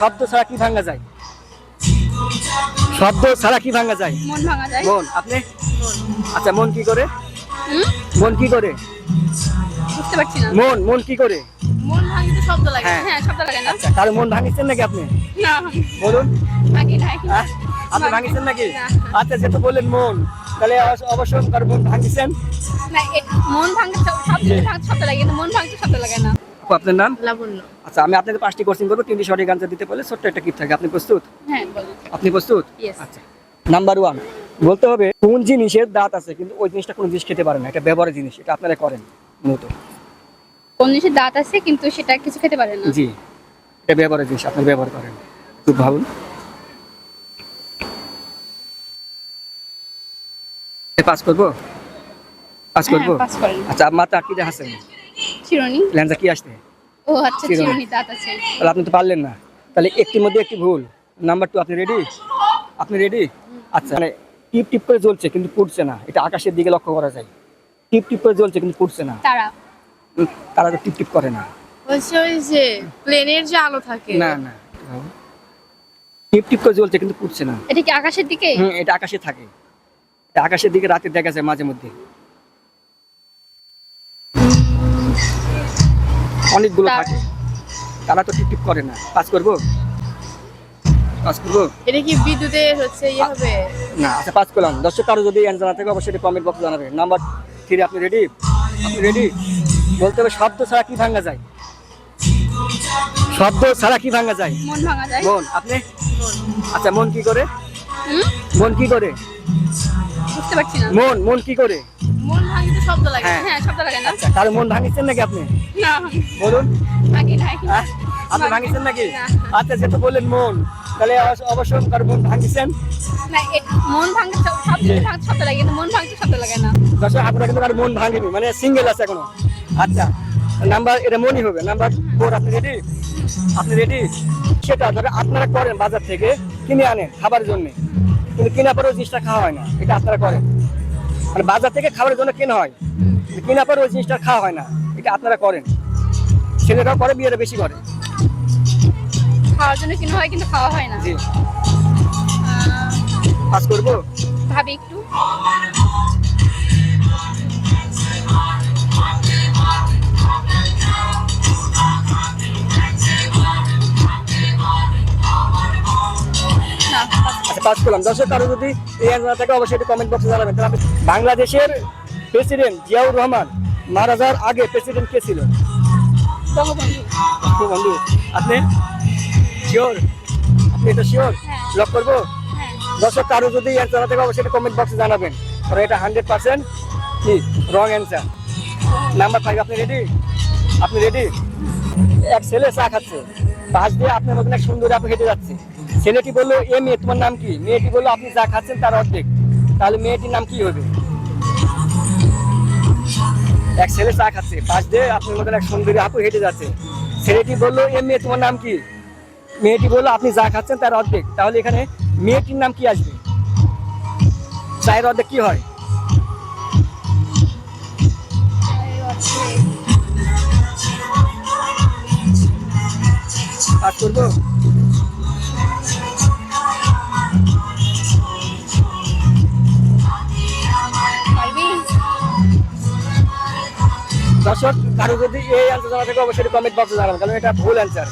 শব্দ ছাড়া কি ভাঙা যায়? শব্দ ছাড়া কি ভাঙা যায়? মন ভাঙা যায়। মন। আপনি? আচ্ছা, মন কি করে? হুম? মন কি করে? বুঝতে পারছি না। মন কি করে? মন ভাঙিতে শব্দ লাগে। হ্যাঁ। হ্যাঁ, শব্দ লাগে না। আচ্ছা, কারো মন ভাঙিয়েছেন নাকি আপনি? না, বলুন। ভাঙি নাই। হ্যাঁ? আপনি ভাঙিয়েছেন নাকি? না। আচ্ছা, যেহেতু বললেন মন, তাহলে অবশ্যই কারো মন ভাঙিয়েছেন। না, মন ভাঙতে শব্দ লাগে, কিন্তু মন ভাঙতে শব্দ লাগে না। আপু, আপনার নাম? লাবণ্য। আচ্ছা, আমি আপনাকে 5টি কোশ্চেন করবো, 3টি সঠিক আনসার দিতে পারলে ছোট্ট একটা গিফট থাকে। আপনি প্রস্তুত? হ্যাঁ, বলুন। আপনি প্রস্তুত? Yes. আচ্ছা, নাম্বার 1 বলতে হবে কোন জিনিসের দাঁত আছে কিন্তু ওই জিনিসটা কোনো জিনিস খেতে পারে না। এটা ব্যবহারের জিনিস, এটা আপনারা করেন মূলত। কোন জিনিসের দাঁত আছে কিন্তু সেটা কিছু খেতে পারে না? জি, এটা ব্যবহারের জিনিস, আপনারা ব্যবহার করেন। খুব ভাবুন। পাস করবো? পাস করবো? হ্যাঁ, পাস করেন। আচ্ছা, মাথা কি দেখাচ্ছেন? চিরুনি। ল্যান্সা কি আসছে? ও আচ্ছা, চিরুনি। চিরুনি দাঁত আছে। তাহলে আপনি তো পারলেন না। তাহলে একটির মধ্যে একটি ভুল। নাম্বার 2, আপনি রেডি? আপনি রেডি? আচ্ছা, মানে টিপ টিপ করে জ্বলছে কিন্তু পুড়ছে না, এটা আকাশের দিকে লক্ষ্য করা যায়। টিপ টিপ করে জ্বলছে কিন্তু পুড়ছে না। তারা। তারা তো টিপ টিপ করে না। হচ্ছে ওই যে প্লেনের যে আলো থাকে। না না, টিপ টিপ করে জ্বলছে কিন্তু পুড়ছে না। এটা কি আকাশের দিকে? এটা আকাশে থাকে। এটা আকাশের দিকে রাতে দেখা যায় মাঝে মধ্যে। অনেকগুলো তারা। থাকে, তারা তো টিপ টিপ করে না। পাস করবো? পাস করবো? এটা কি বিদ্যুতের হচ্ছে ইয়ে হবে? না। আচ্ছা, পাস করলাম। দর্শক কারো যদি অ্যান্সার না থাকে অবশ্যই কমেন্ট বক্সে জানাবে। নাম্বার 3, আপনি রেডি? আপনি রেডি? বলতে হবে শব্দ ছাড়া কি ভাঙা যায়? শব্দ ছাড়া কি ভাঙা যায়? মন ভাঙা যায়। মন। আপনি? আচ্ছা, মন কি করে? হুম? মন কি করে? বুঝতে পারছি না। মন কি করে? মন ভাঙিতে শব্দ লাগে। হ্যাঁ। হ্যাঁ, শব্দ লাগে না। আচ্ছা, কারো মন ভাঙিয়েছেন নাকি আপনি? না, বলুন। ভাঙি নাই। হ্যাঁ? আপনি ভাঙিয়েছেন নাকি? না। আচ্ছা, যেহেতু বললেন মন, তাহলে অবশ্যই কারো মন ভাঙিয়েছেন। না, মন ভাঙতে শব্দ লাগে, কিন্তু মন ভাঙতে শব্দ লাগে না। দর্শক, আপনারা কিন্তু কারো মন ভাঙেনি, মানে সিঙ্গেল আছে এখনো। আচ্ছা, নাম্বার এটা মনই হবে। নাম্বার 4, আপনি রেডি? আপনি রেডি? সেটা ধরে আপনারা করেন, বাজার থেকে কিনে আনেন খাবার জন্য, কিন্তু কেনার পরে ওই জিনিসটা খাওয়া হয় না। এটা আপনারা করেন, মানে বাজার থেকে খাবারের জন্য কেনা হয়, কিন্তু কেনার পরে ওই জিনিসটা খাওয়া হয় না। এটা আপনারা করেন। ছেলেরাও করে, বিয়েটা বেশি করে। খাওয়ার জন্য কিনা হয় কিন্তু খাওয়া হয় না। জি। আহ, পাস করবো? ভাবি একটু। না, আচ্ছা, পাস করলাম। দর্শক কারো যদি এই অ্যান্সার থাকে অবশ্যই এটা কমেন্ট বক্সে জানাবেন। তাহলে বাংলাদেশের প্রেসিডেন্ট জিয়াউর রহমান মারা যাওয়ার আগে প্রেসিডেন্ট কে ছিল? বঙ্গবন্ধু। বন্ধু। আপনি শিওর? আপনি এটা শিওর? হ্যাঁ। লক করবো? হ্যাঁ। দর্শক কারো যদি অ্যান্সার থাকে অবশ্যই এটা কমেন্ট বক্সে জানাবেন, কারণ এটা 100% কি রং অ্যান্সার। নাম্বার 5, আপনি রেডি? আপনি রেডি? এক ছেলে চা খাচ্ছে, পাশ দিয়ে আপনার মতন এক সুন্দরী আপনি হেঁটে যাচ্ছে। ছেলেটি বললো, এ মেয়ে তোমার নাম কি? মেয়েটি বললো, আপনি যা খাচ্ছেন তার অর্ধেক। তাহলে মেয়েটির নাম কি হবে? এক ছেলে চা খাচ্ছে, পাশ দিয়ে আপনার মতন এক সুন্দরী আপু হেঁটে যাচ্ছে। ছেলেটি বললো, এ মেয়ে তোমার নাম কি? মেয়েটি বললো, আপনি যা খাচ্ছেন তার অর্ধেক। তাহলে এখানে মেয়েটির নাম কি আসবে? চায়ের অর্ধেক কি হয়? পাস করবো? পারবি? দর্শক কারো যদি এই অ্যান্সার জানা থাকে অবশ্যই কমেন্ট বক্সে জানাবেন, কারণ এটা ভুল অ্যান্সার।